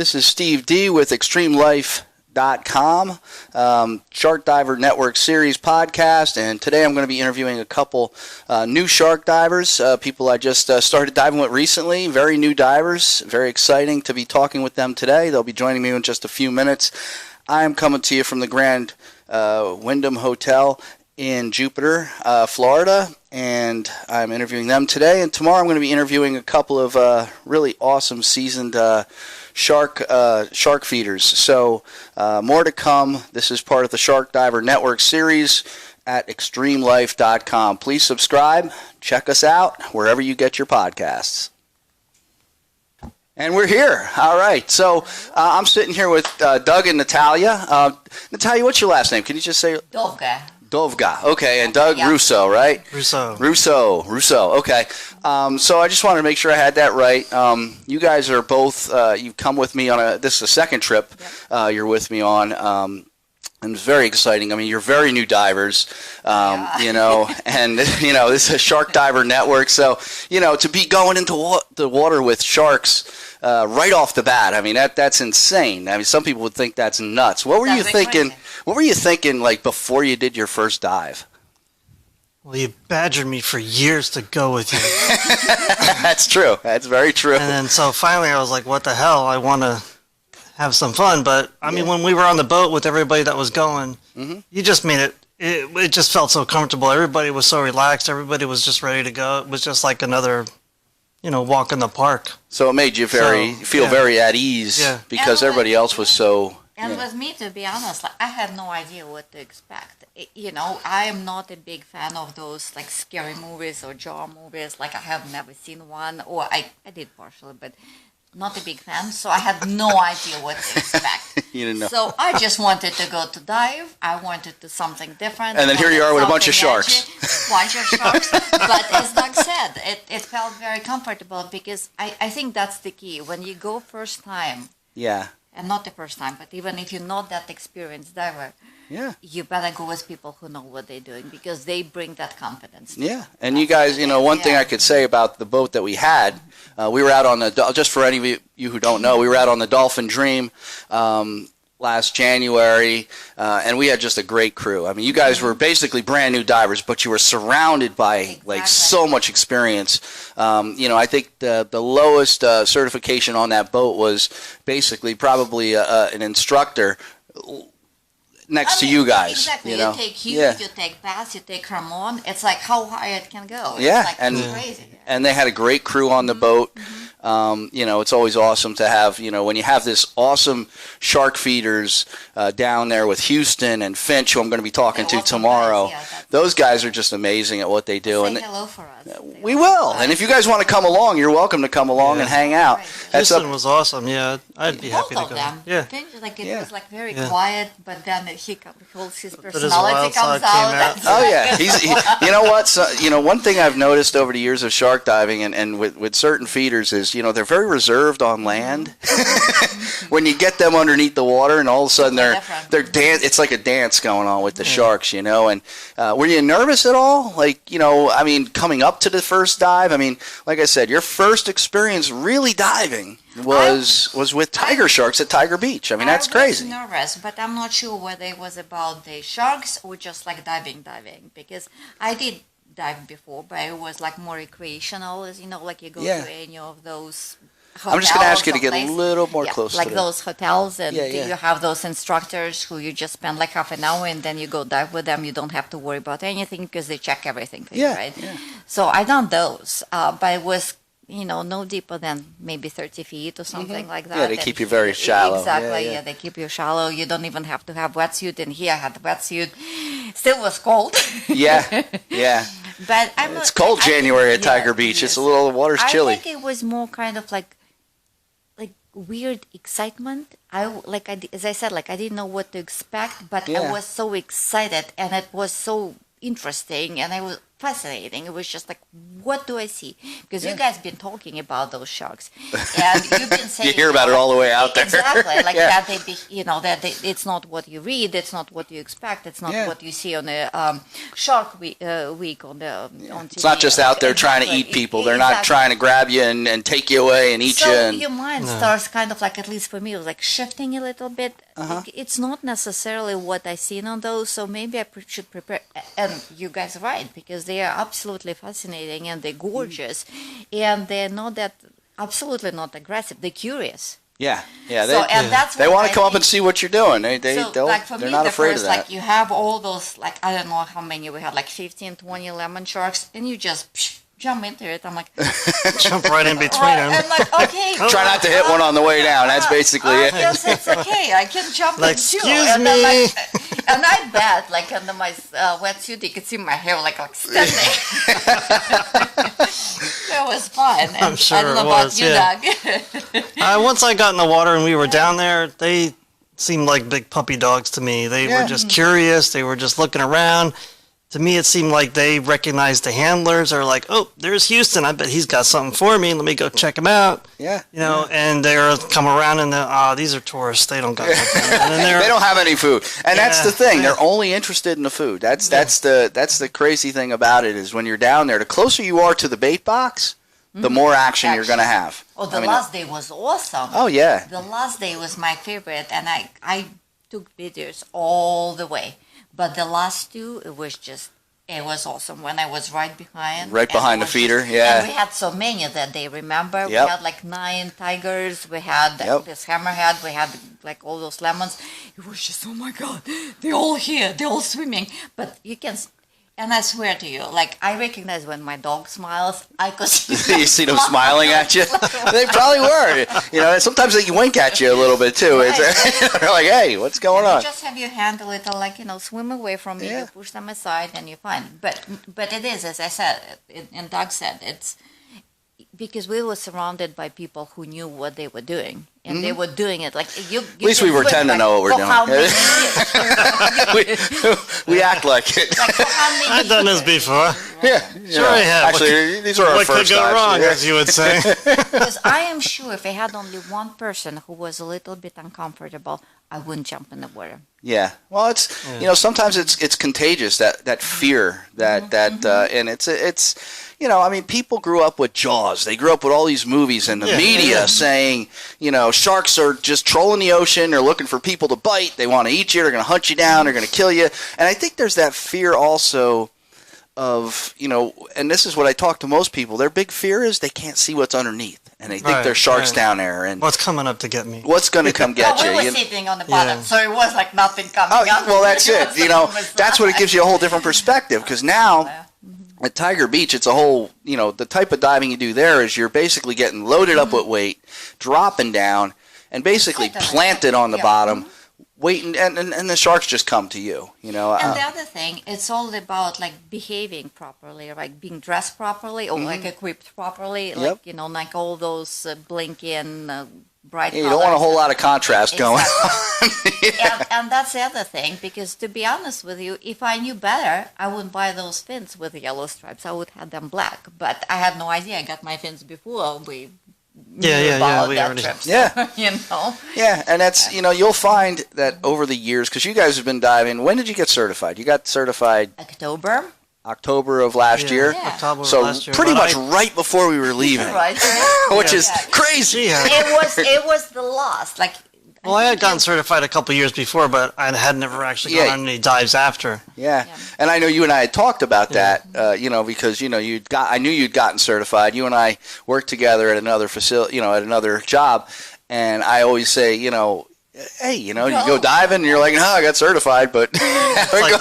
This is Steve D with XtremeLyfe.com, Shark Diver Network Series podcast, and today I'm going to be interviewing a couple new shark divers, people I just started diving with recently, very new divers, very exciting to be talking with them today. They'll be joining me in just a few minutes. I am coming to you from the Grand Wyndham Hotel in Jupiter, Florida, and I'm interviewing them today, and tomorrow I'm going to be interviewing a couple of really awesome seasoned shark feeders. So more to come. This is part of the Shark Diver Network series at XtremeLyfe.com. Please subscribe, check us out wherever you get your podcasts. And we're here. All right. So I'm sitting here with Doug and Natalia. Natalia, what's your last name? Can you just say? Dovga. Okay, and Doug Russo, right? Russo. Okay. So I just wanted to make sure I had that right. You guys are both, you've come with me on this is the second trip you're with me on. And it's very exciting. I mean, you're very new divers, you know, and, you know, this is a Shark Diver Network. So, you know, to be going into the water with sharks right off the bat, I mean, that's insane. I mean, some people would think that's nuts. What were you thinking? Crazy. What were you thinking, like, before you did your first dive? Well, you badgered me for years to go with you. That's true. That's very true. And then so finally I was like, what the hell? I want to have some fun. But, I mean, when we were on the boat with everybody that was going, you just made it just felt so comfortable. Everybody was so relaxed. Everybody was just ready to go. It was just like another, you know, walk in the park. So it made you feel very at ease because everybody else was so... And with me, to be honest, like, I had no idea what to expect. You know, I am not a big fan of those, like, scary movies or jaw movies. Like, I have never seen one, or I did partially, but not a big fan. So I had no idea what to expect. You didn't know. So I just wanted to go to dive. I wanted to do something different. And then here you are with a bunch of sharks. But as Doug said, it felt very comfortable because I think that's the key. When you go first time. Yeah. And not the first time, but even if you're not that experienced diver, you better go with people who know what they're doing because they bring that confidence. Yeah, and you guys, you know, one thing I could say about the boat that we had, we were out on the, just for any of you who don't know, we were out on the Dolphin Dream last January, and we had just a great crew. I mean, you guys were basically brand new divers, but you were surrounded by like so much experience. You know, I think the lowest certification on that boat was basically probably an instructor next to you guys. Exactly. You know? You take Hughes, you take Bass, you take Ramon. It's like how high it can go. Yeah, it's like crazy. And they had a great crew on the boat. You know, it's always awesome to have, you know, when you have this awesome shark feeders down there with Houston and Finch, who I'm going to be talking to tomorrow. Those guys are just amazing at what they do. Say hello for us. We will. And if you guys want to come along, you're welcome to come along and hang out. Houston was awesome. Yeah, I'd be happy to go. Yeah. Finch, like, it was like very quiet, but then his personality comes out. Oh yeah, you know what? So, you know, one thing I've noticed over the years of shark diving and with certain feeders is, you know, they're very reserved on land. When you get them underneath the water, and all of a sudden they're it's like a dance going on with the sharks, you know. And were you nervous at all? Like, you know, I mean, coming up to the first dive. I mean, like I said, your first experience really diving was with tiger sharks at Tiger Beach. I mean, that's crazy. I was nervous, but I'm not sure whether it was about the sharks or just like diving, because I did dive before, but it was like more recreational, as you know, like you go to any of those hotels. I'm just going to ask you to get a little more close like to those hotels, and you have those instructors who you just spend like half an hour and then you go dive with them. You don't have to worry about anything because they check everything for you, right? Yeah. So I done those, but it was, you know, no deeper than maybe 30 feet or something like that. Yeah, they keep you very shallow. Exactly, yeah, they keep you shallow. You don't even have to have wetsuit. And here I had the wetsuit. Still was cold. Yeah. But it's cold January at Tiger Beach. It's a little, the water's chilly. I think it was more kind of like weird excitement. As I said, like I didn't know what to expect, but I was so excited, and it was so interesting, and it was fascinating. It was just like what do I see? Because you guys been talking about those sharks, and you've been saying you hear about it all the way out there. Exactly, like that. It's not what you read, it's not what you expect, it's not what you see on the Shark Week on TV. It's not just out there trying to eat people. They're not trying to grab you and take you away and eat you. So your mind starts kind of like, at least for me, it was like shifting a little bit. It's not necessarily what I seen on those, so maybe I should prepare. And you guys are right, because they are absolutely fascinating and they're gorgeous, and they're not that, absolutely not aggressive. They're curious. Yeah. They want to come up and see what you're doing. They're not afraid of that. Like, you have all those, like, I don't know how many we had, like 15, 20 lemon sharks, and you just jump into it. I'm like, jump right in between them. I'm like, okay. Try not to hit one on the way down. That's basically it. Yes, it's okay. I can jump like, in too. Excuse me. And I bet, like, under my wetsuit, you could see my hair like standing. It was fun. I'm sure I don't know it was, about you, Doug. Once I got in the water and we were down there, they seemed like big puppy dogs to me. They were just curious. They were just looking around. To me, it seemed like they recognized the handlers. They're like, oh, there's Houston. I bet he's got something for me. Let me go check him out. Yeah. And they're come around and these are tourists. They don't got nothing. And then they don't have any food. And that's the thing. They're only interested in the food. That's the crazy thing about it, is when you're down there, the closer you are to the bait box, the more action you're going to have. Oh, the last day was awesome. Oh, yeah. The last day was my favorite, and I took videos all the way. But the last two, it was awesome when I was right behind. Right behind the feeder, And we had so many that day, remember? Yep. We had like 9 tigers, we had this hammerhead, we had like all those lemons. It was just, oh my God, they're all here, they're all swimming. But you can... And I swear to you, like, I recognize when my dog smiles, I could see you see them smiling at you? They probably were. Sometimes they wink at you a little bit, too. Right. They're like, hey, what's going on? You just have your hand a little, like, swim away from me, you push them aside, and you're fine. But it is, as I said, and Doug said, it's because we were surrounded by people who knew what they were doing. And they were doing it like you. At least we pretend to know what we're doing. We act like it. I've done this before. Yeah, sure I have. Actually, these are our first times. What could go wrong, as you would say? Because I am sure if I had only one person who was a little bit uncomfortable, I wouldn't jump in the water. Yeah. Well, it's sometimes it's contagious, that fear and it's people grew up with Jaws. They grew up with all these movies and the media saying, sharks are just trolling the ocean. They're looking for people to bite. They want to eat you. They're going to hunt you down. They're going to kill you. And I think there's that fear also of, and this is what I talk to most people. Their big fear is they can't see what's underneath. And they think there's sharks down there. And what's coming up to get me? What's going to come get you? We were sitting on the bottom, so it was like nothing coming up. Well, that's it. That's what it gives you a whole different perspective. Because now, at Tiger Beach, it's a whole, the type of diving you do there is you're basically getting loaded up with weight, dropping down, and basically planted on the bottom, waiting, and the sharks just come to you, And the other thing, it's all about like behaving properly, like being dressed properly or like equipped properly, like like all those blinking bright colors. You don't want a whole lot of contrast going on. and that's the other thing, because to be honest with you, if I knew better, I wouldn't buy those fins with the yellow stripes. I would have them black. But I had no idea. I got my fins before we we already trip, so, Yeah, and that's you'll find that over the years, because you guys have been diving. When did you get certified? You got certified October of last year. Yeah. October so of last year. Pretty much right before we were leaving, which is crazy. It was the last Well, I had gotten certified a couple years before, but I had never actually gone on any dives after. Yeah, and I know you and I had talked about that, because I knew you'd gotten certified. You and I worked together at another facility, at another job, and I always say, hey, you go diving, and you're like, no, I got certified, but what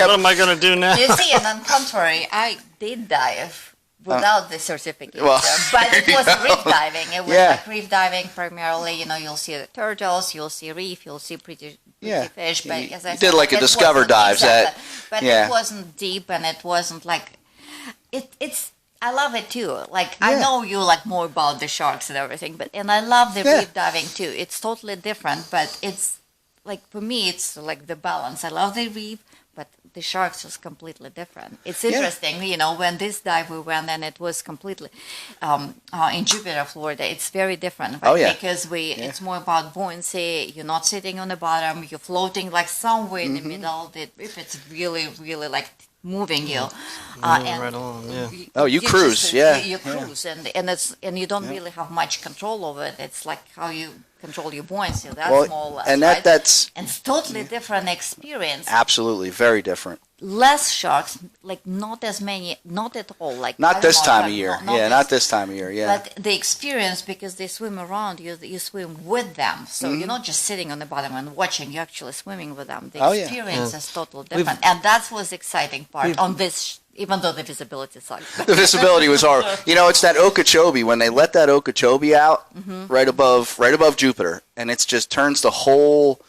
am I going to do now? You see, and on contrary, I did dive without the certificate, but it was reef diving. It was like reef diving primarily. You'll see the turtles, you'll see reef, you'll see pretty fish. But as I said, did like a Discover dives, but it wasn't deep, and it wasn't like it's. I love it too. I know you like more about the sharks and everything, and I love the reef diving too. It's totally different, but it's like for me, it's like the balance. I love the reef, but the sharks was completely different. It's interesting, you know, when this dive we went and it was completely in Jupiter, Florida. It's very different, right? Because it's more about buoyancy. You're not sitting on the bottom. You're floating like somewhere in the middle. If it's really, really like moving you, and right along, you cruise, you cruise, and you don't really have much control over it. It's like how you control your buoyancy. That's more or less, and right? that's and it's totally different experience. Absolutely, very different. Less sharks, like not as many, not at all. Like not this time of year. Not this time of year. Yeah. But the experience, because they swim around, you swim with them, so you're not just sitting on the bottom and watching. You're actually swimming with them. The experience is totally different, and that was the exciting part on this. Even though the visibility sucked. The visibility was horrible. You know, it's that Okeechobee. When they let that Okeechobee out right above Jupiter, and it just turns the whole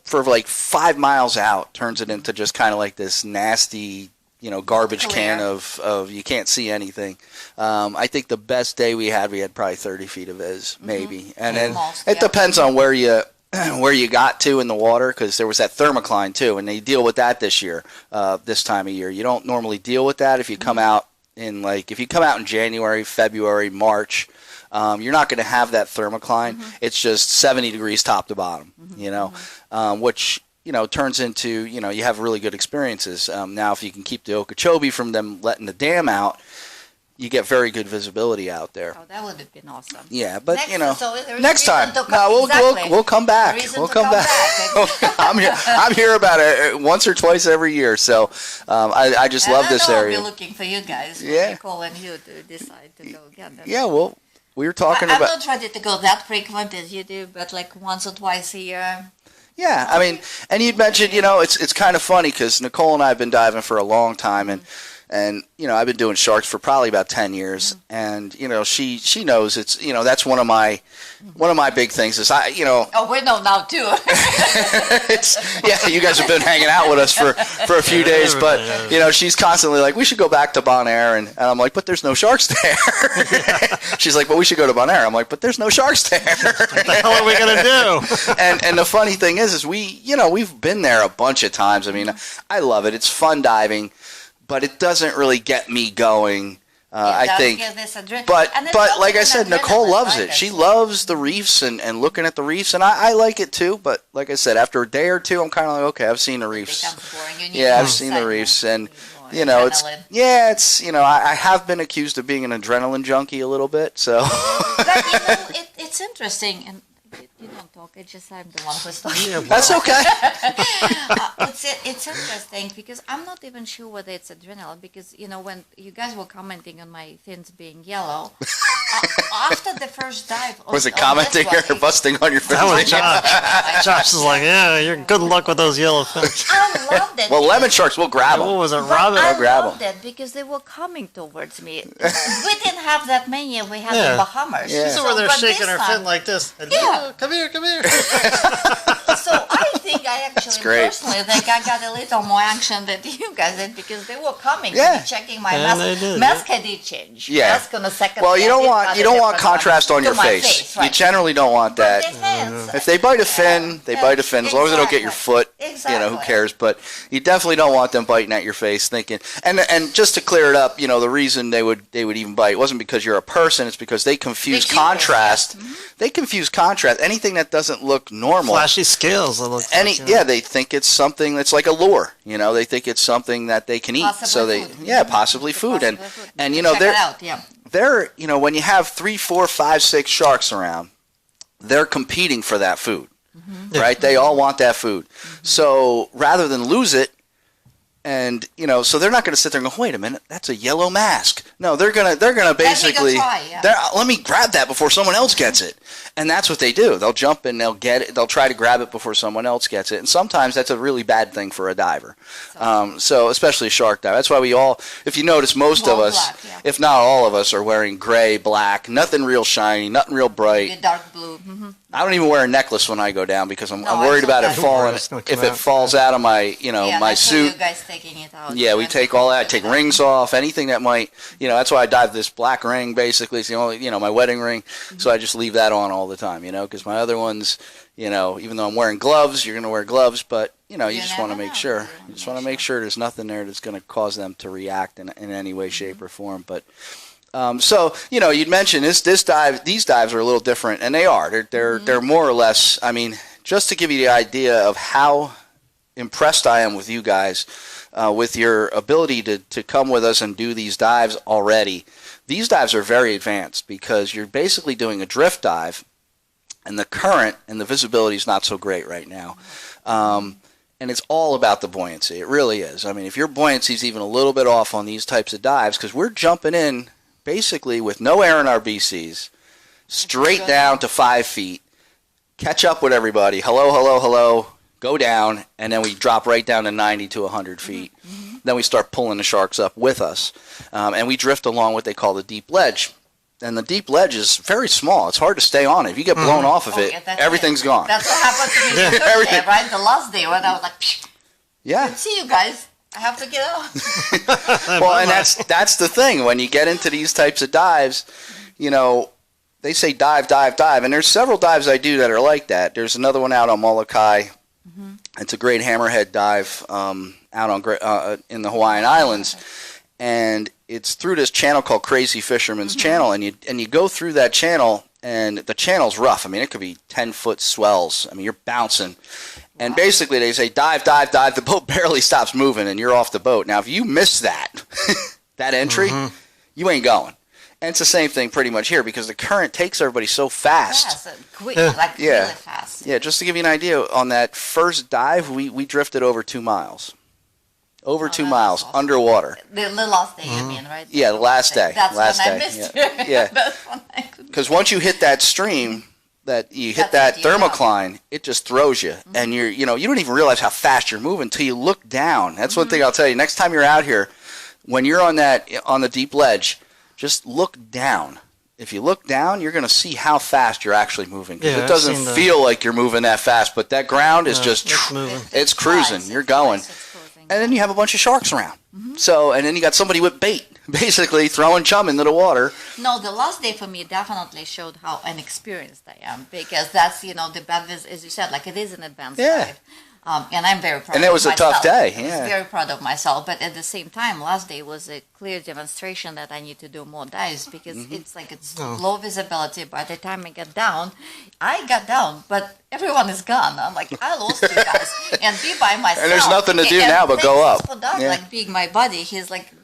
for like 5 miles out, turns it into just kind of like this nasty, you know, garbage can of you can't see anything. I think the best day we had probably 30 feet of viz, maybe, and then it depends on where you got to in the water, because there was that thermocline too, and they deal with that this year, this time of year. You don't normally deal with that if you come out in January, February, March. You're not going to have that thermocline. It's just 70 degrees top to bottom, you know, which, you know, turns into, you know, you have really good experiences. Now, if you can keep the Okeechobee from them letting the dam out, you get very good visibility out there. Oh, that would have been awesome. Yeah, but next, you know, so next time, we'll come back. We'll come back. I'm here about it once or twice every year. So I just love this area. I'll be looking for you guys. Calling you to decide to go again. Yeah, well, we were talking about. I'm not ready to go that frequent as you do, but like once or twice a year. Yeah, I mean, and you'd mentioned, you know, it's kind of funny because Nicole and I have been diving for a long time, and you know, I've been doing sharks for probably about 10 years, and you know, she knows it's, you know, that's one of my big things is you know. Oh, we know now too. You guys have been hanging out with us for a few days, but you know, she's constantly like, we should go back to Bonaire, and I'm like, but there's no sharks there. She's like, but we should go to Bonaire. I'm like, but there's no sharks there. What the hell are we gonna do? And the funny thing is we've been there a bunch of times. I mean, I love it. It's fun diving, but it doesn't really get me going. I think, but like I said, Nicole loves it. She loves the reefs and looking at the reefs, and I like it too. But like I said, after a day or two, I'm kind of like, okay, I've seen the reefs. Yeah, I've seen the reefs, and you know, it's you know, I have been accused of being an adrenaline junkie a little bit. So, but you know, it's interesting, and you don't talk. It's just I'm the one who's talking. That's okay. It's interesting because I'm not even sure whether it's adrenaline, because you know, when you guys were commenting on my fins being yellow, after the first dive, was it commenting or busting on your fins? That was Josh. Josh is like, yeah, you're good luck with those yellow fins. I loved it. Well, lemon sharks will grab them. What was it, Robin? I loved it because they were coming towards me. We didn't have that many. We had the Bahamas. Yeah. So where they're shaking her fin like this. Yeah. Come here. So I think I actually personally think I got a little more action than you guys did, because they were coming to be checking my mask had changed. Yeah. Mask on the second. Well, you don't want contrast on your face. Right. You generally don't want that. If they bite a fin, they bite a fin. As long as they don't get your foot, you know, who cares? But you definitely don't want them biting at your face, thinking. And just to clear it up, you know, the reason they would even bite wasn't because you're a person. It's because they confuse contrast. They confuse contrast. Anything that doesn't look normal. Flashy scales. They think it's something that's like a lure. You know, they think it's something that they can eat. Possibly food. And you know, they're you know, when you have 3, 4, 5, 6 sharks around, they're competing for that food, right? They all want that food. So rather than lose it, and you know, so they're not going to sit there and go, wait a minute, that's a yellow mask. No, they're gonna basically, let me grab that before someone else gets it. And that's what they do. They'll jump and they'll get it. They'll try to grab it before someone else gets it. And sometimes that's a really bad thing for a diver. So especially a shark diver. That's why we all, if you notice, most of us, if not all of us, are wearing gray, black, nothing real shiny, nothing real bright. Dark blue. I don't even wear a necklace when I go down because I'm worried about it falling. If it falls out of my, you know, my suit. You guys taking it out. Yeah, we take all that. I take rings off, anything that might, you know, that's why I dive this black ring, basically. It's the only, you know, my wedding ring. So I just leave that on all the time, you know, because my other ones, you know, even though I'm wearing gloves, you're going to wear gloves, but, you you just want to make sure. You just want to make sure there's nothing there that's going to cause them to react in any way, shape, or form. But so you'd mentioned these dives are a little different, and they are. They're more or less. I mean, just to give you the idea of how impressed I am with you guys, with your ability to come with us and do these dives already. These dives are very advanced because you're basically doing a drift dive, and the current and the visibility is not so great right now. And it's all about the buoyancy. It really is. I mean, if your buoyancy is even a little bit off on these types of dives, because we're jumping in basically with no air in our BCs, straight down to 5 feet, catch up with everybody, hello, go down, and then we drop right down to 90 to 100 feet. Then we start pulling the sharks up with us. And we drift along what they call the deep ledge. And the deep ledge is very small. It's hard to stay on it. If you get blown off of it, everything's gone. That's what happened to me the first day, right? The last day when I was like, yeah. Good to see you guys. I have to get out. Well, and that's the thing. When you get into these types of dives, they say dive, and there's several dives I do that are like that. There's another one out on Molokai. It's a great hammerhead dive out on in the Hawaiian Islands, and it's through this channel called Crazy Fisherman's Channel, and you go through that channel, and the channel's rough. I mean, it could be 10-foot swells. I mean, you're bouncing. And basically they say dive, the boat barely stops moving and you're off the boat. Now, if you miss that entry, you ain't going. And it's the same thing pretty much here because the current takes everybody so fast. Quick, really fast. Yeah, just to give you an idea, on that first dive, we drifted over 2 miles. Over 2 miles, awesome. Underwater. The last day, you mean, right? Yeah, the last day. That's last when day. I missed Yeah. That's when I couldn't. Because once you hit that stream, that thermocline, it just throws you, and you don't even realize how fast you're moving until you look down. That's one thing I'll tell you. Next time you're out here, when you're on the deep ledge, just look down. If you look down, you're going to see how fast you're actually moving. It doesn't feel like you're moving that fast, but that ground is just moving. It's cruising. You're going. And then you have a bunch of sharks around. So, and then you got somebody with bait, basically throwing chum into the water. No, the last day for me definitely showed how inexperienced I am, because that's, the bad, as you said, like it is an advanced dive. And I'm very proud of myself. And it was a tough day. I was very proud of myself. But at the same time, last day was a clear demonstration that I need to do more dives because it's low visibility. By the time I got down, but everyone is gone. I'm like, I lost you guys. And be by myself. And there's nothing to do now but go up. For Doug, like being my buddy, he's like,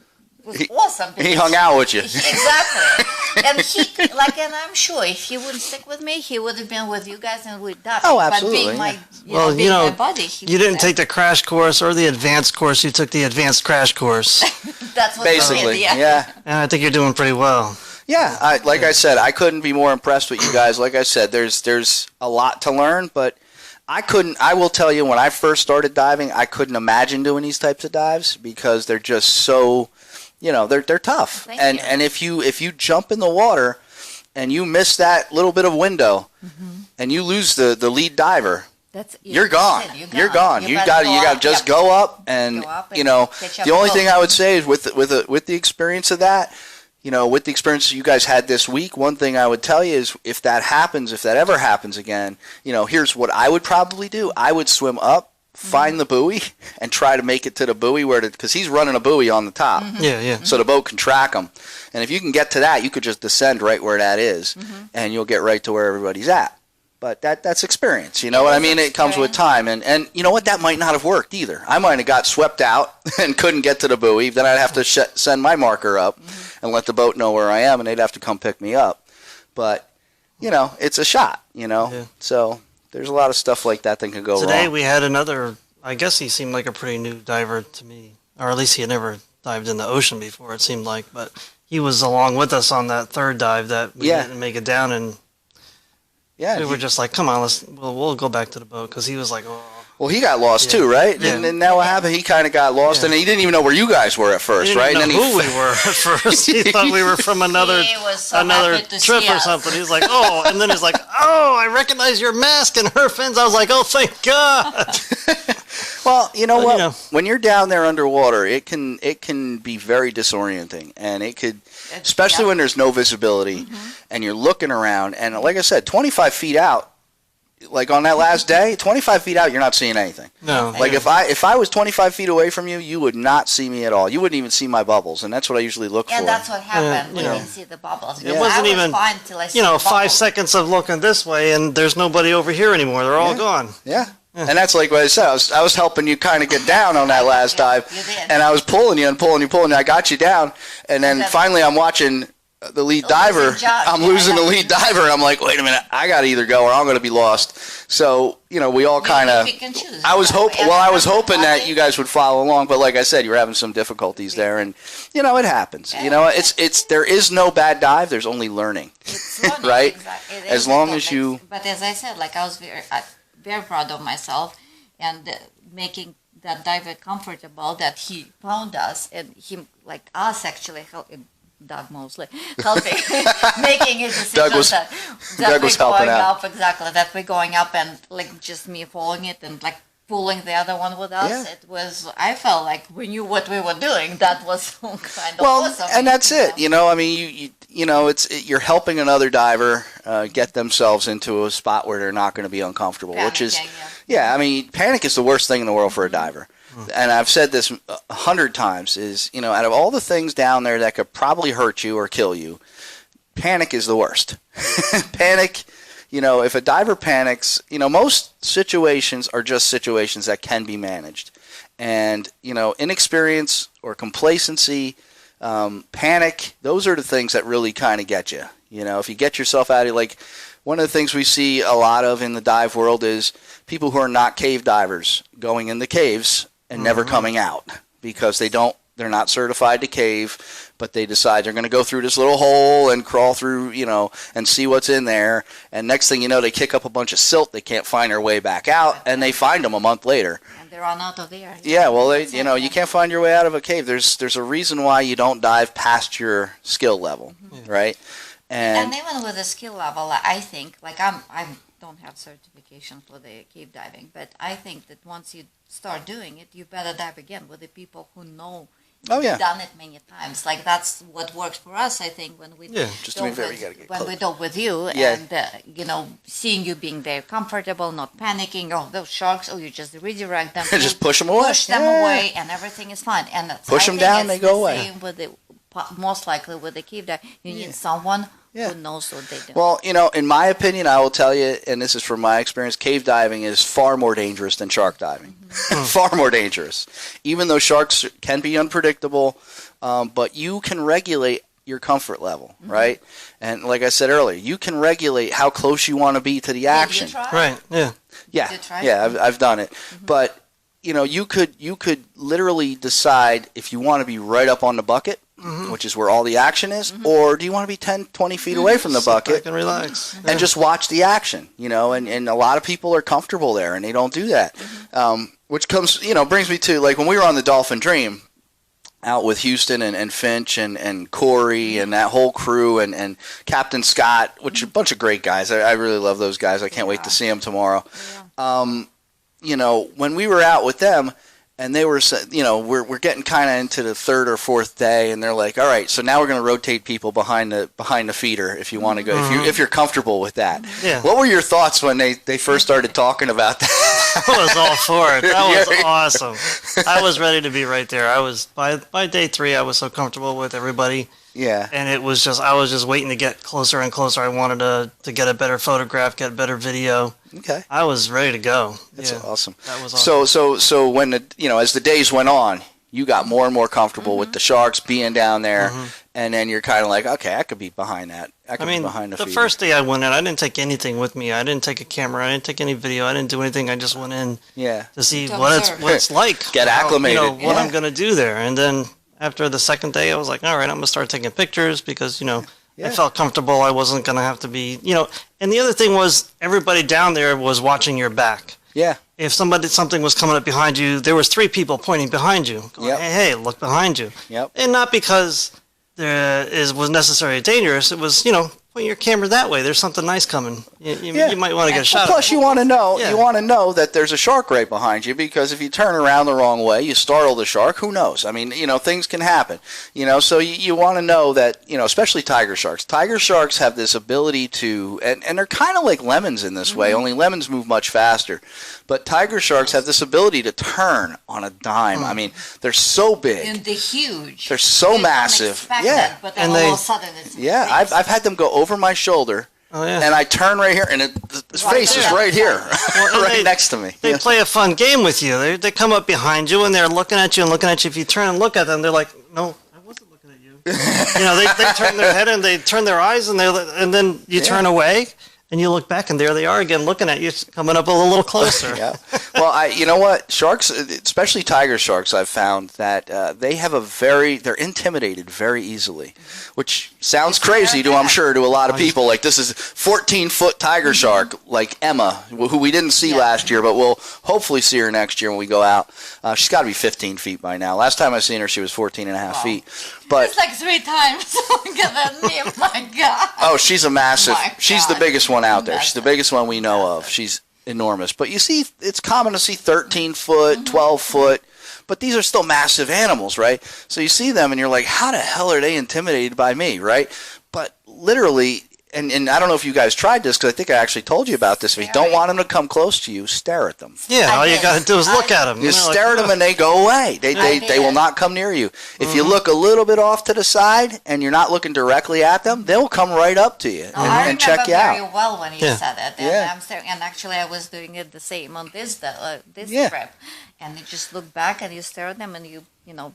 was awesome. He hung out with you. Exactly. And I'm sure if he wouldn't stick with me, he would have been with you guys and with Doug. Oh, absolutely. But being my buddy, you didn't take the crash course or the advanced course. You took the advanced crash course. That's what basically. Did, yeah. And I think you're doing pretty well. Yeah, I said, I couldn't be more impressed with you guys. Like I said, there's a lot to learn, but I will tell you, when I first started diving, I couldn't imagine doing these types of dives because they're just so, they're tough. And if you jump in the water and you miss that little bit of window and you lose the lead diver, you're gone. You're gone. You got to just go up and the only thing I would say is with the experience of that, with the experience you guys had this week, one thing I would tell you is if that ever happens again, here's what I would probably do. I would swim up, find the buoy, and try to make it to the buoy because he's running a buoy on the top. So the boat can track him. And if you can get to that, you could just descend right where that is, and you'll get right to where everybody's at. But that's experience, what I mean? It comes with time. And you know what? That might not have worked either. I might have got swept out and couldn't get to the buoy. Then I'd have to send my marker up and let the boat know where I am, and they'd have to come pick me up. But, it's a shot, So there's a lot of stuff like that can go wrong. Today we had another, I guess he seemed like a pretty new diver to me. Or at least he had never dived in the ocean before, it seemed like. But he was along with us on that third dive that we didn't make it down, and we were just like, come on, we'll go back to the boat, because he was like, oh. Well, he got lost too, right? Yeah. And now what happened? He kind of got lost, and he didn't even know where you guys were at first, right? He didn't know who we were at first. He thought we were from another trip or something. He was like, oh, and then he's like, oh, I recognize your mask and her fins. I was like, oh, thank God. Well, you know what? When you're down there underwater, it can be very disorienting, and it could, especially when there's no visibility, and you're looking around, and like I said, 25 feet out, like on that last day, 25 feet out, you're not seeing anything. No. Like if I was 25 feet away from you, you would not see me at all. You wouldn't even see my bubbles, and that's what I usually look for. And that's what happened. Yeah, We didn't see the bubbles. It wasn't even, fine till I you know, saw the 5 bubbles. seconds of looking this way, and there's nobody over here anymore. They're all gone. Yeah. And that's like what I said. I was helping you kind of get down on that last dive, You did. and I was pulling you and pulling you, pulling you. I got you down, and then finally I'm watching the lead diver. I'm losing the lead diver, and I'm like, wait a minute, I got to either go or I'm going to be lost. So we all kind of. I was hoping that you guys would follow along, but like I said, you were having some difficulties there, and it happens. It's there is no bad dive. There's only learning. It's learning, right? Exactly. As long as you. But as I said, like I was very proud of myself and making that diver comfortable that he found us and him like us actually helping Doug mostly helping making his decision that Doug we're was helping going out. up exactly that we're going up and like just me following it and like pulling the other one with us. Yeah. It was I felt like we knew what we were doing. That was so kind of Well, awesome. and that's it. I mean, you're helping another diver get themselves into a spot where they're not going to be uncomfortable, which is, I mean, panic is the worst thing in the world for a diver. And I've said this 100 times is, out of all the things down there that could probably hurt you or kill you, panic is the worst. Panic, if a diver panics, most situations are just situations that can be managed. And, inexperience or complacency, panic, those are the things that really kind of get you. If you get yourself out of, like, one of the things we see a lot of in the dive world is people who are not cave divers going in the caves and never coming out because they're not certified to cave, but they decide they're going to go through this little hole and crawl through, and see what's in there. And next thing you know, they kick up a bunch of silt. They can't find their way back out, and they find them a month later. And they're on out of there. Yeah, well, you can't find your way out of a cave. There's a reason why you don't dive past your skill level, right? And even with the skill level, I think, like I don't have certification for the cave diving, but I think that once you start doing it, you better dive again with the people who know you've done it many times. Like that's what works for us, I think, when we just to be fair, you gotta get close. we dove with you and seeing you being there comfortable, not panicking, those sharks, you just redirect them. Just push them away. Push them away and everything is fine. And push them down, they go away. Same with most likely with the cave dive. You need someone who knows what they do. Well, in my opinion, I will tell you, and this is from my experience, cave diving is far more dangerous than shark diving. Far more dangerous. Even though sharks can be unpredictable, but you can regulate your comfort level, right? And like I said earlier, you can regulate how close you want to be to the action. Did you try? Right, yeah. Yeah, Did you try? yeah, I've done it. But, you could literally decide if you want to be right up on the bucket, which is where all the action is, or do you want to be 10, 20 feet away from the bucket? Sit back and relax. And just watch the action, and a lot of people are comfortable there, and they don't do that. Which comes, brings me to, like, when we were on the Dolphin Dream, out with Houston and Finch and Corey and that whole crew and Captain Scott, which are a bunch of great guys. I really love those guys. I can't wait to see them tomorrow. When we were out with them, and they were, we're getting kind of into the third or fourth day, and they're like, all right, so now we're going to rotate people behind the feeder if you want to go, if you're comfortable with that. Yeah. What were your thoughts when they first started talking about that? I was all for it. That was awesome. I was ready to be right there. I was by day 3. I was so comfortable with everybody. Yeah. And I was just waiting to get closer and closer. I wanted to get a better photograph, get a better video. Okay. I was ready to go. That's awesome. That was awesome. So when as the days went on, you got more and more comfortable with the sharks being down there, and then you're kind of like, okay, I could be behind that. I could be behind the feeder. The first day I went in, I didn't take anything with me. I didn't take a camera. I didn't take any video. I didn't do anything. I just went in to see what it's like. Get acclimated. What I'm going to do there. And then after the second day, I was like, all right, I'm going to start taking pictures because, I felt comfortable. I wasn't going to have to be, And the other thing was everybody down there was watching your back. Yeah. If something was coming up behind you, there was 3 people pointing behind you, going, hey, look behind you. Yep. And not because was necessarily dangerous. It was, point your camera that way. There's something nice coming. You might want to get a shot. Plus, you want to know that there's a shark right behind you, because if you turn around the wrong way, you startle the shark. Who knows? I mean, things can happen. So you want to know that, especially tiger sharks. Tiger sharks have this ability to, and they're kind of like lemons in this way. Only lemons move much faster. But tiger sharks have this ability to turn on a dime. I mean, they're so big. And they're huge. They're so massive. Yeah. But then all of a sudden it's I've had them go over my shoulder. Oh, yeah. And I turn right here, and his face is right here, right next to me. They play a fun game with you. They come up behind you, and they're looking at you and looking at you. If you turn and look at them, they're like, no, I wasn't looking at you. They turn their head, and they turn their eyes, and then you turn away. And you look back, and there they are again, looking at you, coming up a little closer. Yeah. Well, you know what? Sharks, especially tiger sharks, I've found that they're intimidated very easily, which sounds crazy to a lot of people. Like, this is 14-foot tiger shark, like Emma, who we didn't see last year, but we'll hopefully see her next year when we go out. She's got to be 15 feet by now. Last time I seen her, she was 14 and a half feet. But it's like 3 times longer than me. My God. Oh, she's a massive. She's the biggest one out there. She's the biggest one we know of. She's enormous. But you see, it's common to see 13-foot, 12-foot. But these are still massive animals, right? So you see them, and you're like, how the hell are they intimidated by me, right? But literally, and I don't know if you guys tried this, because I think I actually told you about this. If you don't want them to come close to you, stare at them. Yeah, all you got to do is look at them. You stare at them, and they go away. They will not come near you. If you look a little bit off to the side, and you're not looking directly at them, they'll come right up to you and check you out. I remember very well when you said it. And I'm staring, and actually I was doing it the same on this trip. And you just look back, and you stare at them, and you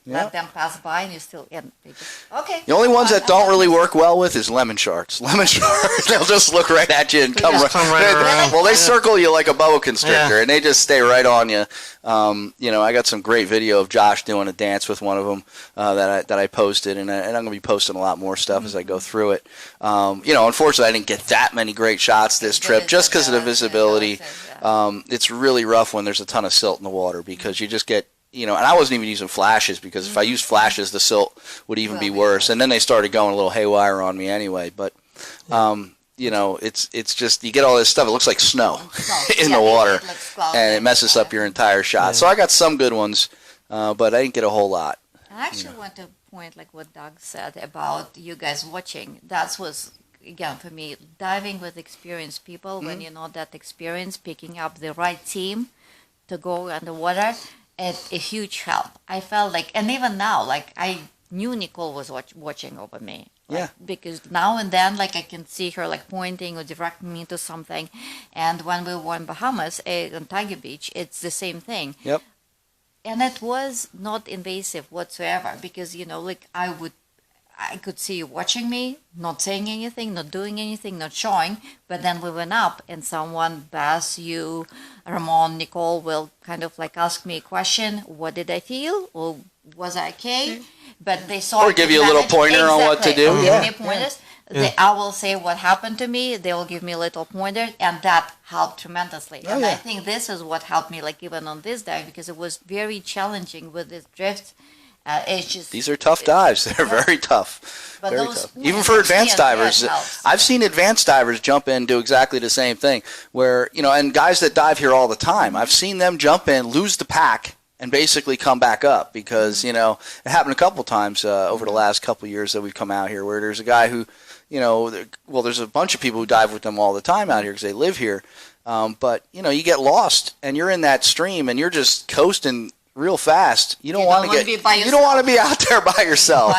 let them pass by, and you still, and they just, okay. The only ones that don't really work well with is lemon sharks. Lemon sharks, they'll just look right at you and come right around. Well, they circle you like a boa constrictor, and they just stay right on you. I got some great video of Josh doing a dance with one of them that I posted, and I'm going to be posting a lot more stuff as I go through it. Unfortunately, I didn't get that many great shots this trip just because of the visibility. It's really rough when there's a ton of silt in the water, because you just get, and I wasn't even using flashes, because if I used flashes, the silt would even be worse. And then they started going a little haywire on me anyway. But, it's just, you get all this stuff. It looks like snow in the water, and it messes up your entire shot. So I got some good ones, but I didn't get a whole lot. I actually want to point, like what Doug said about you guys watching. That was, again, for me, diving with experienced people, when you're not that experienced, picking up the right team to go underwater, it's a huge help. I felt like, and even now, like, I knew Nicole was watching over me. Like, because now and then, like, I can see her, like, pointing or directing me to something. And when we were in Bahamas, on Tiger Beach, it's the same thing. Yep. And it was not invasive whatsoever, because, I could see you watching me, not saying anything, not doing anything, not showing. But then we went up, and someone, Bass, you, Ramon, Nicole, will kind of like ask me a question. What did I feel? Or was I okay? But they saw. Or give you a little pointer on what to do. Give me pointers. I will say what happened to me. They will give me a little pointer, and that helped tremendously. I think this is what helped me, like, even on this dive, because it was very challenging with this drift. It's just, these are tough dives. They're very tough. But very those, tough. Even for advanced divers. I've seen advanced divers jump in and do exactly the same thing. Where, and guys that dive here all the time, I've seen them jump in, lose the pack, and basically come back up. Because, it happened a couple times over the last couple years that we've come out here, where there's a guy who, there's a bunch of people who dive with them all the time out here because they live here. But, you get lost, and you're in that stream, and you're just coasting real fast. You don't want to be out there by yourself.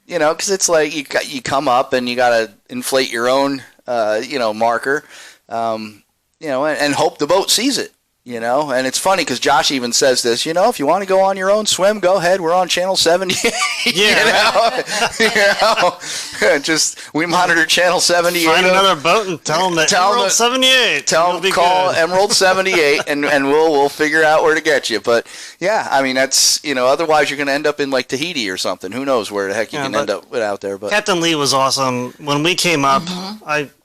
Because it's like you come up and you got to inflate your own marker, and hope the boat sees it. And it's funny because Josh even says this, if you want to go on your own swim, go ahead. We're on channel 78. Just, we monitor channel 78. Find another boat and tell them that Emerald 78. Tell them, call Emerald 78 and we'll figure out where to get you. But yeah, I mean, that's, otherwise you're going to end up in like Tahiti or something. Who knows where the heck you can end up out there. But Captain Lee was awesome. When we came up,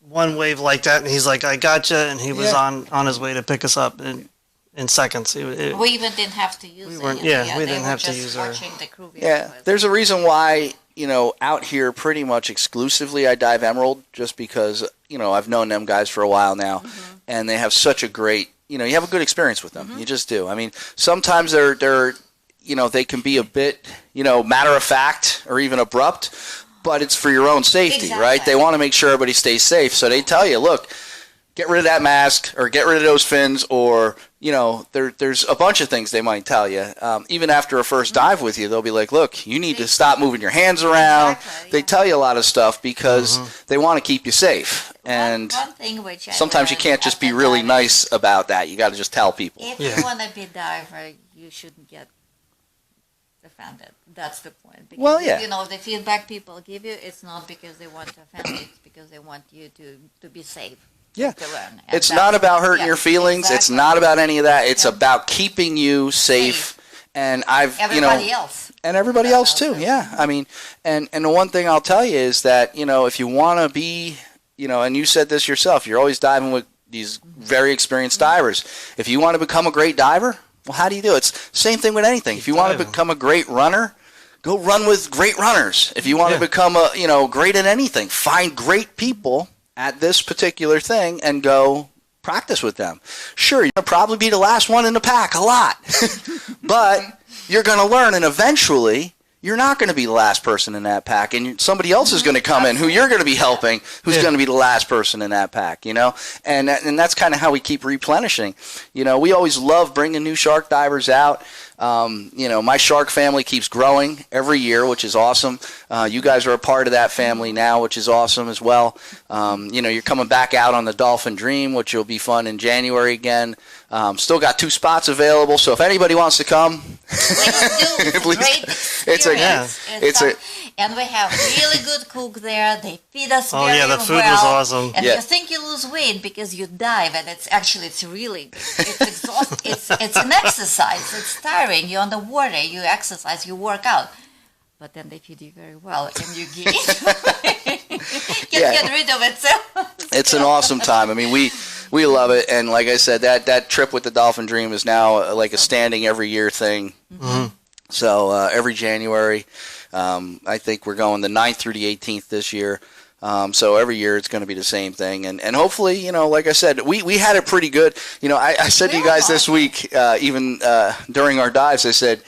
one wave like that, and he's like, I gotcha, and he was on his way to pick us up in seconds. We even didn't have to use it. We didn't have to use our... The crew there's a reason why, out here pretty much exclusively I dive emerald just because, I've known them guys for a while now, and they have such a great, you have a good experience with them. You just do. I mean, sometimes they're they can be a bit, matter of fact or even abrupt, but it's for your own safety, right? They want to make sure everybody stays safe. So they tell you, look, get rid of that mask or get rid of those fins, or, there's a bunch of things they might tell you. Even after a first dive with you, they'll be like, look, you need to stop moving your hands around. They tell you a lot of stuff because they want to keep you safe. And one thing which sometimes you can't just be really nice about that. You got to just tell people. If you want to be a diver, you shouldn't get offended. That's the point. Because, the feedback people give you, it's not because they want to offend you, it's because they want you to be safe. Yeah. To learn. It's not about hurting your feelings. Exactly. It's not about any of that. It's about keeping you safe. And everybody else. And everybody else too. Yeah. I mean, and the one thing I'll tell you is that, if you want to be, and you said this yourself, you're always diving with these very experienced divers. If you want to become a great diver, well, how do you do it? It's the same thing with anything. If you want to become a great runner, go run with great runners. If you want to become great at anything, find great people at this particular thing and go practice with them. Sure, you'll probably be the last one in the pack a lot, but you're going to learn, and eventually you're not going to be the last person in that pack, and somebody else is going to come in who you're going to be helping, who's going to be the last person in that pack, and that's kind of how we keep replenishing. We always love bringing new shark divers out. My shark family keeps growing every year, which is awesome. You guys are a part of that family now, which is awesome as well. You're coming back out on the Dolphin Dream, which will be fun in January again. Still got 2 spots available, so if anybody wants to come, and we have really good cook there. They feed us very well. Oh yeah, the food was awesome. And you think you lose weight because you dive, and it's exhausting. It's an exercise. It's tiring. You're on the water. You exercise. You work out. But then they feed you very well, and you gain. Can't get rid of it. So it's an awesome time. I mean, we love it, and like I said, that trip with the Dolphin Dream is now like a standing every year thing. So every January, I think we're going the 9th through the 18th this year. So every year it's going to be the same thing, and hopefully, like I said, we had it pretty good. I said to you guys this week, even during our dives, I said,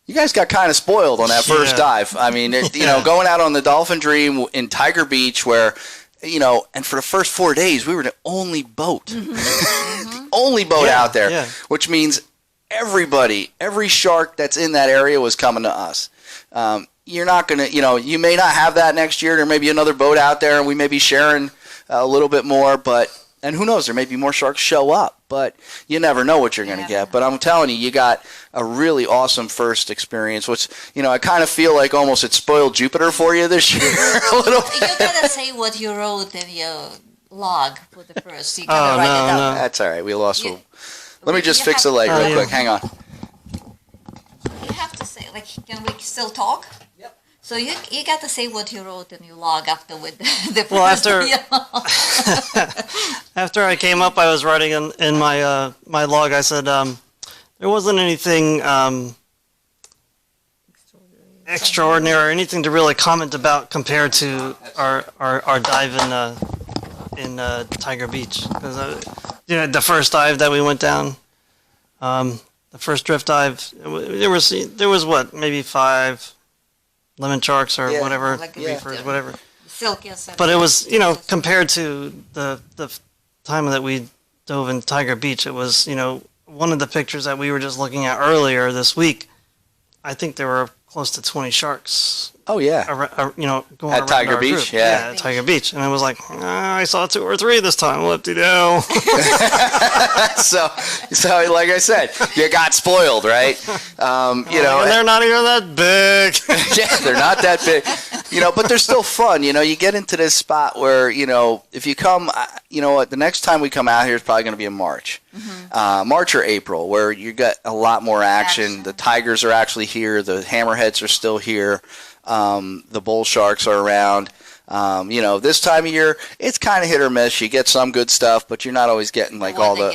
you guys got kind of spoiled on that first dive. I mean, going out on the Dolphin Dream in Tiger Beach where, and for the first 4 days, we were the only boat. The only boat out there, which means every shark that's in that area was coming to us. You're not going to, you may not have that next year. There may be another boat out there, and we may be sharing a little bit more, and who knows, there may be more sharks show up, but you never know what you're going to get. But I'm telling you, you got a really awesome first experience, which, I kind of feel like almost it spoiled Jupiter for you this year a little bit. You got to say what you wrote in your log for the first. You got to write it down. No. That's all right. We lost Let me just fix the light real quick. Hang on. You have to say, can we still talk? Yep. So you got to say what you wrote in your log after with the first after I came up, I was writing in my my log. I said there wasn't anything extraordinary or anything to really comment about compared to our dive in Tiger Beach, because the first dive that we went down, the first drift dive, there was what, maybe 5 lemon sharks or whatever, reefers, whatever. But it was, compared to the time that we dove in Tiger Beach, it was, one of the pictures that we were just looking at earlier this week, I think there were close to 20 sharks. Oh yeah. Going at Tiger Beach, yeah, at Tiger Beach, and I was like, I saw 2 or 3 this time. What to do? so like I said, you got spoiled, right? And they're not even that big. Yeah, they're not that big. But they're still fun. You get into this spot where if you come, the next time we come out here is probably going to be in March. March or April, where you get a lot more action. The tigers are actually here. The hammerheads are still here. The bull sharks are around. This time of year, it's kind of hit or miss. You get some good stuff, but you're not always getting all the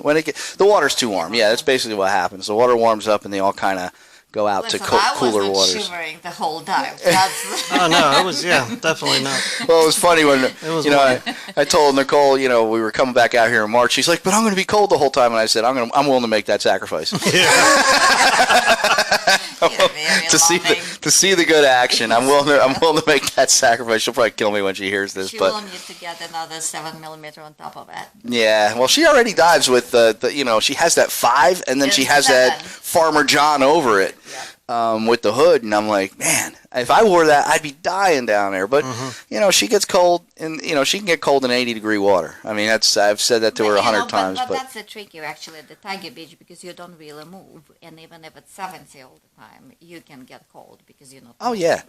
When the water's too warm. Yeah, that's basically what happens. The water warms up, and they all kind of go out Listen, to cooler I wasn't waters. shivering the whole dive. That's Oh no, it was definitely not. Well, it was funny when was I told Nicole, we were coming back out here in March. She's like, "But I'm going to be cold the whole time," and I said, "I'm willing to make that sacrifice to see the good action. I'm willing to make that sacrifice." She'll probably kill me when she hears this, she but will need to get another 7mm on top of it. yeah. Well, she already dives with she has that 5, and then she has that Farmer John over it. Yeah. With the hood, and I'm like, man, if I wore that, I'd be dying down there. But she gets cold, and she can get cold in 80-degree water. I mean, I've said that to her 100 times. But that's the trick here, actually, at the Tiger Beach, because you don't really move, and even if it's 70 all the time, you can get cold because you're not. Oh yeah,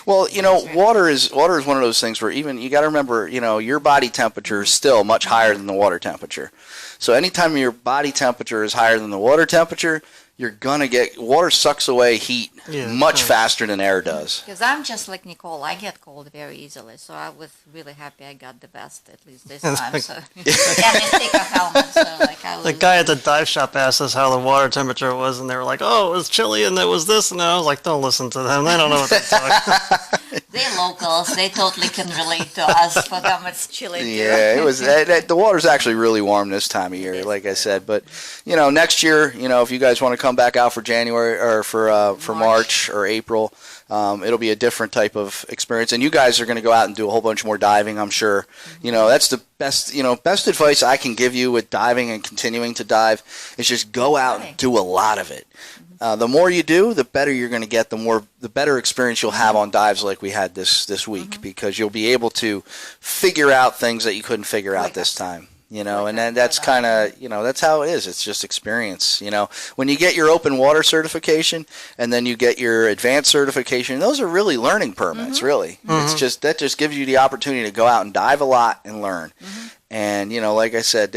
well, water is one of those things where even you got to remember, your body temperature is still much higher than the water temperature. So anytime your body temperature is higher than the water temperature, you're gonna get water sucks away heat much faster than air does. Because I'm just like Nicole, I get cold very easily, so I was really happy I got the vest at least this time. So and the thicker helmet, so The guy at the dive shop asked us how the water temperature was, and they were like, "Oh, it was chilly, and it was this," and I was like, "Don't listen to them; they don't know what they're talking." They're locals; they totally can relate to us. For them, it's chilly too. Yeah, it was. The water's actually really warm this time of year, like I said. But next year, if you guys want to come back out for January or for March or April, it'll be a different type of experience. And you guys are going to go out and do a whole bunch more diving, I'm sure. That's the best advice I can give you with diving and continuing to dive is just go out and do a lot of it. The more you do, the better you're going to get. The better experience you'll have on dives like we had this week, because you'll be able to figure out things that you couldn't figure out this time. And then that's kind of, that's how it is. It's just experience. When you get your open water certification and then you get your advanced certification, those are really learning permits, really. It's just, that just gives you the opportunity to go out and dive a lot and learn. And, like I said,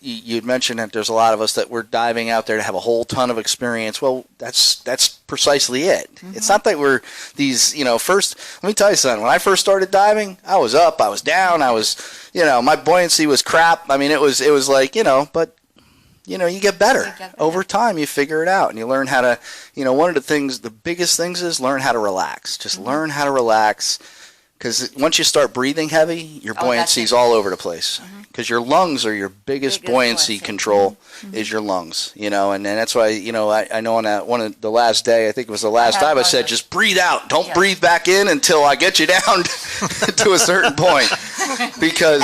you'd mentioned that there's a lot of us that we're diving out there to have a whole ton of experience. Well, that's precisely it. It's not that we're these, first, let me tell you something. When I first started diving, I was up, I was down, my buoyancy was crap. I mean, it was like, but, you get better. Over time, you figure it out and you learn how to, one of the biggest things is learn how to relax. Just learn how to relax. Because once you start breathing heavy, your buoyancy is all over the place. Because your lungs are your biggest buoyancy control is your lungs. And that's why, I know on that one of the last day, I think it was the last dive, I said, just breathe out. Don't breathe back in until I get you down to a certain point. Because...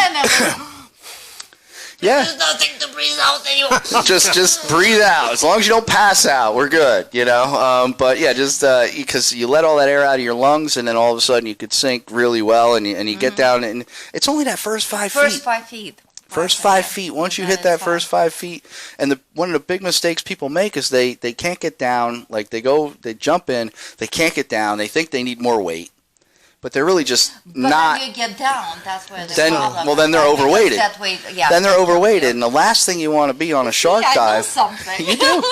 There's nothing to breathe out anymore. just breathe out. As long as you don't pass out, we're good, But yeah, just because you let all that air out of your lungs, and then all of a sudden you could sink really well, and you get down, and it's only that first 5 feet. First 5 feet. First 5 feet. Once you hit that first 5 feet, and one of the big mistakes people make is they can't get down. Like they jump in, they can't get down. They think they need more weight. But they're really just not. When you get down, that's where the problem. Well, then they're overweighted. Then they're overweighted, and the last thing you want to be on a shark dive. You do.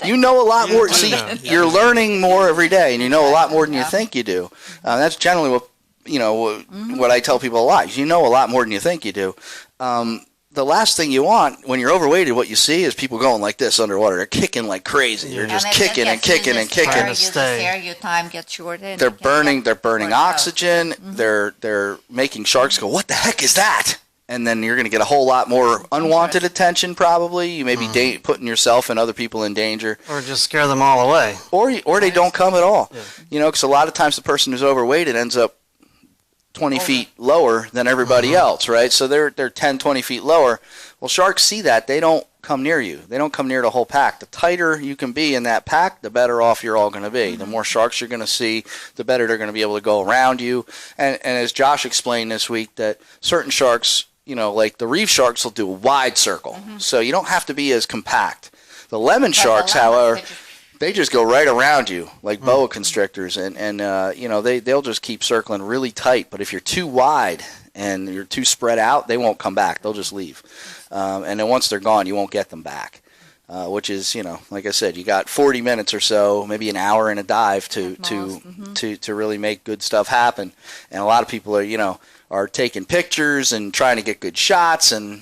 You know a lot more. See, you're learning more every day, and you know a lot more than you think you do. That's generally what what I tell people a lot. You know a lot more than you think you do. The last thing you want when you're overweighted, what you see is people going like this underwater. They're kicking like crazy. They're just kicking and kicking and kicking. Your time gets shorter. They're burning oxygen. They're making sharks go, what the heck is that? And then you're going to get a whole lot more unwanted attention probably. You may be putting yourself and other people in danger. Or just scare them all away. Or they don't come at all. Yeah. Because a lot of times the person who's overweighted ends up 20 feet lower than everybody else, right? So they're 10, 20 feet lower. Well, sharks see that. They don't come near you. They don't come near the whole pack. The tighter you can be in that pack, the better off you're all going to be. The more sharks you're going to see, the better they're going to be able to go around you. And as Josh explained this week, that certain sharks, like the reef sharks will do a wide circle. So you don't have to be as compact. The lemon sharks, however... They just go right around you like boa constrictors, and they'll just keep circling really tight. But if you're too wide and you're too spread out, they won't come back. They'll just leave. And then once they're gone, you won't get them back. Which is, like I said, you got 40 minutes or so, maybe an hour in a dive to really make good stuff happen. And a lot of people are taking pictures and trying to get good shots, and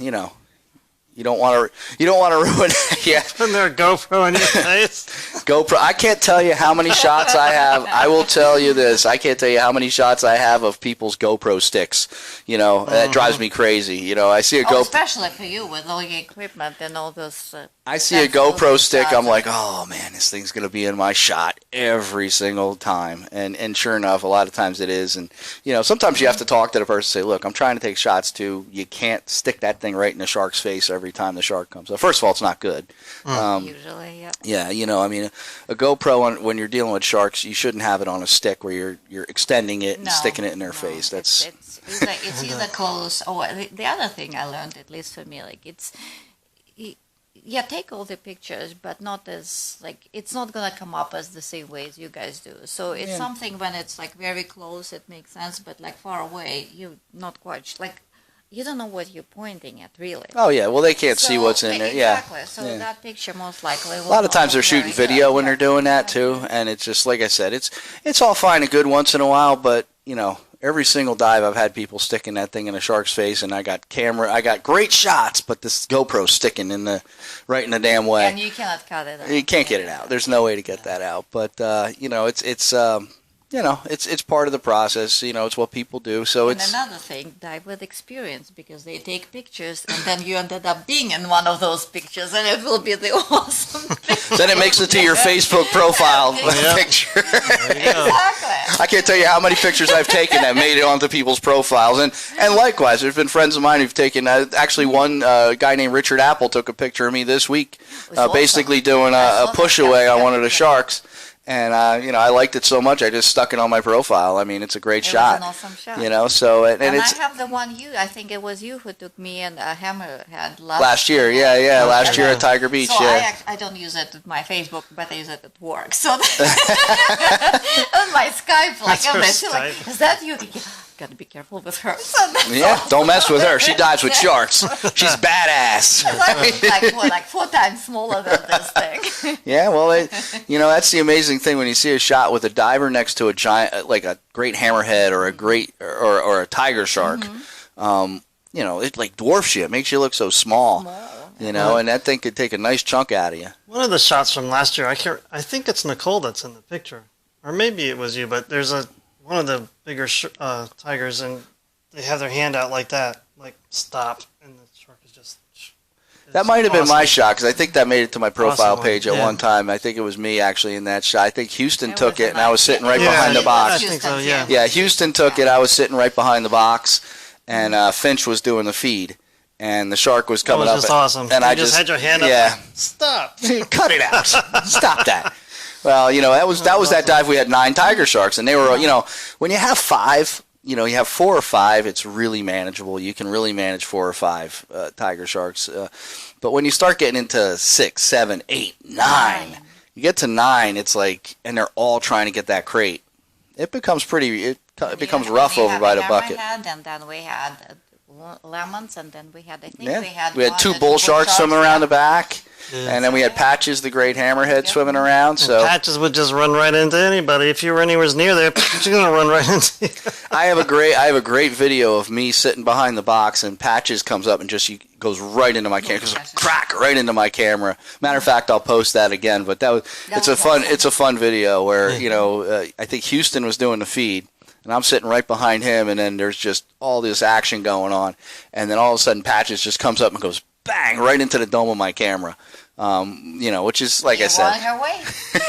You don't want to ruin it. Yeah. Putting their GoPro in your face. GoPro. I can't tell you how many shots I have. I will tell you this. I can't tell you how many shots I have of people's GoPro sticks. That drives me crazy. I see a GoPro. Especially for you with all your equipment and all those. I see a GoPro stick. I'm like, oh man, this thing's gonna be in my shot every single time. And sure enough, a lot of times it is. And sometimes you have to talk to the person and say, look, I'm trying to take shots too. You can't stick that thing right in the shark's face every time the shark comes up. First of all, it's not good. Usually, yeah. Yeah, a GoPro when you're dealing with sharks, you shouldn't have it on a stick where you're extending it and sticking it in their face. That's it's either close or the other thing I learned, at least for me, like take all the pictures, but not as it's not gonna come up as the same way as you guys do. So it's something when it's very close, it makes sense, but far away, you're not quite you don't know what you're pointing at, really. Oh yeah, well they can't see what's in there. Exactly. So that picture most likely. A lot of times they're shooting video when they're doing that too, and it's just like I said, it's all fine and good once in a while, but every single dive I've had people sticking that thing in a shark's face, and I got great shots, but this GoPro's sticking right in the damn way. And you cannot cut it out. You can't get it out. There's no way to get that out. But it's part of the process. It's what people do. So and another thing, dive with experience, because they take pictures, and then you ended up being in one of those pictures, and it will be the awesome picture. Then it makes it to your Facebook profile picture. Exactly. I can't tell you how many pictures I've taken that made it onto people's profiles, and likewise, there's been friends of mine who've taken. Actually, one guy named Richard Apple took a picture of me this week, basically doing a push away on one of the sharks. And I liked it so much, I just stuck it on my profile. I mean, it's a great shot. It was an awesome shot. So and it's. I have the one I think it was you who took me and a hammerhead last year. Yeah, last year at Tiger Beach. So yeah. I don't use it at my Facebook, but I use it at work. So on my Skype, Skype. Is that you? Gotta be careful with her. Don't mess with her. She dives with sharks. She's badass. Like 4 times smaller than this thing. Yeah, well, that's the amazing thing when you see a shot with a diver next to a giant, like a great hammerhead or a great or a tiger shark. It dwarfs you. It makes you look so small. And that thing could take a nice chunk out of you. One of the shots from last year, I think it's Nicole that's in the picture, or maybe it was you, but there's one of the bigger tigers, and they have their hand out like that, like stop, and the shark is just. That might have been my shot, because I think that made it to my profile page at one time. I think it was me actually in that shot. I think Houston took it, and I was sitting right behind the box. I think so, yeah. Yeah, Houston took it. I was sitting right behind the box, and Finch was doing the feed, and the shark was coming up. That was just awesome. And I just had your hand up. Yeah. Stop. Cut it out. Stop that. Well, that was that dive. We had 9 tiger sharks, and they were, when you have 5, you have 4 or 5, it's really manageable. You can really manage 4 or 5 tiger sharks. But when you start getting into 6, 7, 8, 9, you get to 9, it's like, and they're all trying to get that crate. It becomes it becomes rough over by the bucket. And then we had lemons, and then we had, we had 2 bull sharks swimming around the back. Yeah. And then we had Patches, the great hammerhead, swimming around. So Patches would just run right into anybody. If you were anywhere near there, you're gonna run right into you. I have a great video of me sitting behind the box, and Patches comes up and just goes right into my camera, crack right into my camera. Matter of fact, I'll post that again. But it's a fun video where I think Houston was doing the feed. And I'm sitting right behind him, and then there's just all this action going on. And then all of a sudden, Patches just comes up and goes bang right into the dome of my camera. Which is, like I said.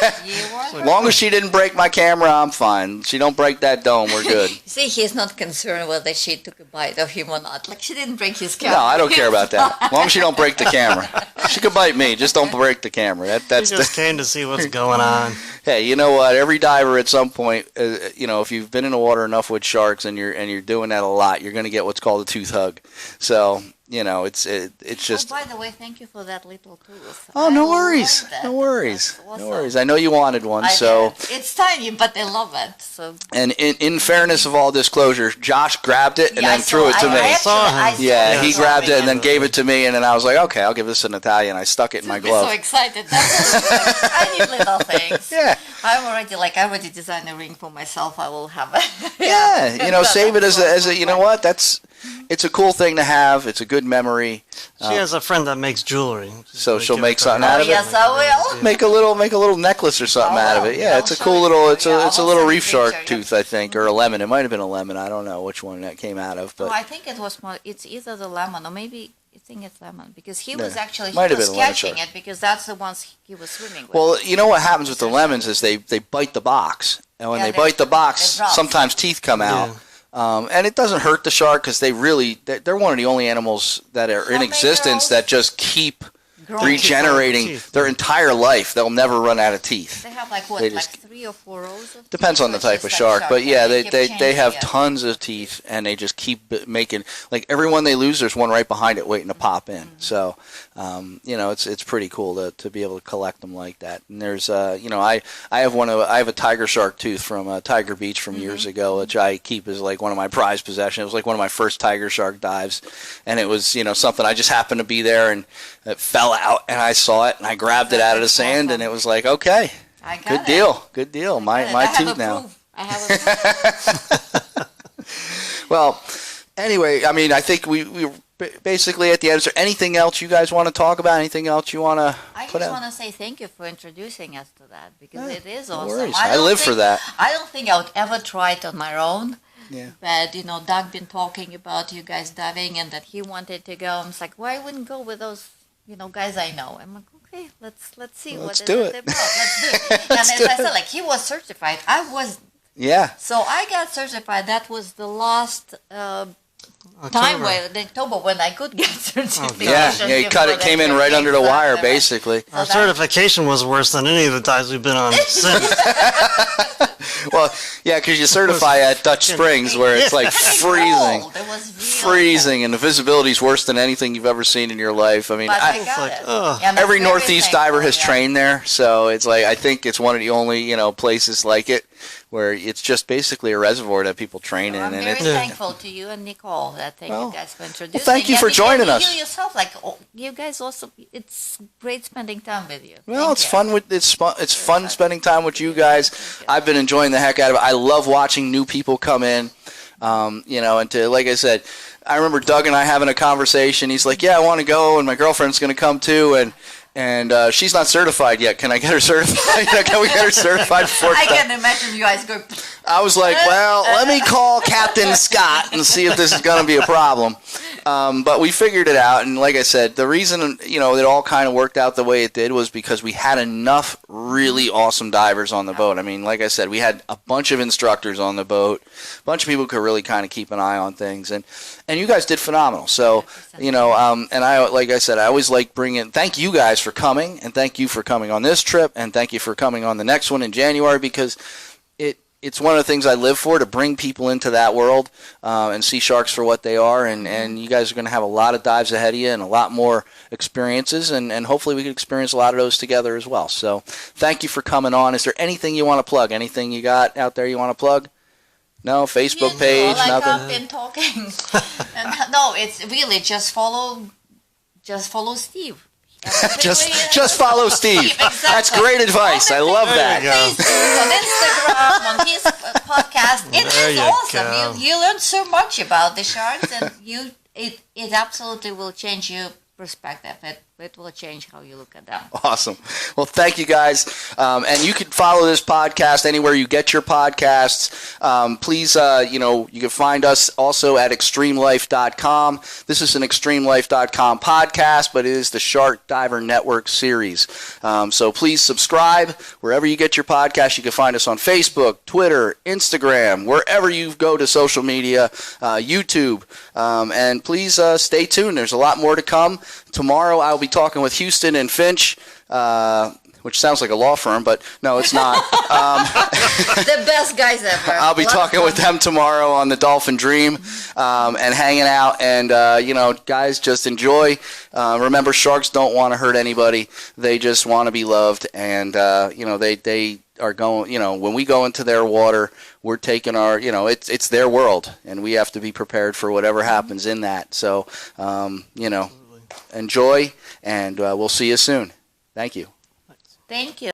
As long as she didn't break my camera, I'm fine. She don't break that dome, we're good. See, he's not concerned whether she took a bite of him or not. Like, she didn't break his camera. No, I don't care about that. As long as she don't break the camera. She could bite me, just don't break the camera. That's just came to see what's going on. Hey, you know what? Every diver at some point, if you've been in the water enough with sharks and you're doing that a lot, you're going to get what's called a tooth hug. So, it's just. Oh, by the way, thank you for that little tooth. Oh, no worries. No worries. Awesome. No worries. I know you wanted one, so. It's tiny, but I love it. So. And in fairness of all disclosure, Josh grabbed it and then threw it to me. He grabbed it and then gave it to me, and then I was like, okay, I'll give this to Natalia, and I stuck it in my glove. I'm so excited. That's tiny little things. Yeah. I already designed a ring for myself. I will have it. Yeah, save it as a, you know what? That's it's a cool thing to have. It's a good memory. She has a friend that makes jewelry. So she'll make something out of it. Yes, I will. Make a little necklace or something out of it. Yeah, it's a cool little. It's a little reef shark tooth, I think, or a lemon. It might have been a lemon. I don't know which one that came out of, but I think it was more. It's either the lemon or maybe I think it's lemon because he was actually Might have been a lemon catching shark. it because that's the ones he was swimming with. well, you know what happens with the lemons is they bite the box, and when Yeah, they they- bite the box, they drop. sometimes teeth come out. And it doesn't hurt the shark because they're one of the only animals that are in existence that just keep Growing. regenerating Teeth. their entire life. They'll never run out of teeth. They have like what, They like just- 3 or 4 rows of Depends teeth, on the or type just of like shark, but yeah, keep they changing have it. tons of teeth, and they just keep making, like every one they lose, there's one right behind it waiting to pop in. So, it's pretty cool to be able to collect them like that. And there's, I have a tiger shark tooth from Tiger Beach from years ago, which I keep as like one of my prized possessions. It was like one of my first tiger shark dives, and it was something I just happened to be there, and it fell out, and I saw it, and I grabbed it out of the sand, and it was like, okay. I got Good it. good deal. My I tooth have now. I have a Well, anyway, I mean, I think we basically at the end. Is there anything else you guys want to talk about? Anything else you want to I put just out? want to say thank you for introducing us to that because it is no awesome. worries. I I don't live for think- that. I don't think I would ever try it on my own. Yeah. But Doug been talking about you guys diving and that he wanted to go. I'm like, why wouldn't go with those guys I know? I'm like, okay, let's see Let's what do it it. about. Let's do it. And as I said, like he was certified. I was. Yeah. So I got certified. That was the last time October when I could get certification. Yeah. You cut it. Came in right under the wire, basically. Our certification was worse than any of the dives we've been on since. Well, yeah, because you certify at Dutch Springs where it's like freezing. Cold. It was really Freezing, and the visibility is worse than anything you've ever seen in your life. I mean, But I It's got like, it. ugh. Yeah, I'm every very Northeast diver has thankful, trained there, so it's like I think it's one of the only places like it where it's just basically a reservoir that people train in, I'm and very it's thankful to you and Nicole. Thank Well, you guys for introducing. thank you for joining us. You yourself, you guys also. It's great spending time with you. well, Thank it's you. fun it's fun spending time with you guys. I've been enjoying the heck out of it. I love watching new people come in, and to like I said, I remember Doug and I having a conversation. He's like, "Yeah, I want to go, and my girlfriend's going to come too," and she's not certified yet. Can I get her certified? Can we get her certified before? I can imagine you guys go. I was like, well, let me call Captain Scott and see if this is going to be a problem. But we figured it out, and like I said, the reason it all kind of worked out the way it did was because we had enough really awesome divers on the boat. I mean, like I said, we had a bunch of instructors on the boat, a bunch of people who could really kind of keep an eye on things, and you guys did phenomenal. So, and I, like I said, I always like bringing. Thank you guys for coming, and thank you for coming on this trip, and thank you for coming on the next one in January because it's one of the things I live for, to bring people into that world and see sharks for what they are. And you guys are going to have a lot of dives ahead of you and a lot more experiences. And hopefully we can experience a lot of those together as well. So thank you for coming on. Is there anything you want to plug? Anything you got out there you want to plug? No? Facebook page? Nothing? I've been talking. No, it's really just follow Steve. Just follow Steve. Exactly. That's great advice. I love that. There you go. On Instagram, on his podcast. It There is you awesome. go. You learn so much about the sharks, and it absolutely will change your perspective. It will change how you look at them. Awesome. Well, thank you guys. And you can follow this podcast anywhere you get your podcasts. Please, you can find us also at extremelife.com. This is an extremelife.com podcast, but it is the Shark Diver Network series. So please subscribe wherever you get your podcast. You can find us on Facebook, Twitter, Instagram, wherever you go to social media, YouTube. And please stay tuned. There's a lot more to come. Tomorrow I'll be talking with Houston and Finch, which sounds like a law firm, but no, it's not. The best guys ever. I'll be talking with them tomorrow on the Dolphin Dream and hanging out. And, guys, just enjoy. Remember, sharks don't want to hurt anybody. They just want to be loved. And, they are going, when we go into their water, we're taking our, it's their world. And we have to be prepared for whatever happens in that. So, enjoy, and we'll see you soon. Thank you. Thank you.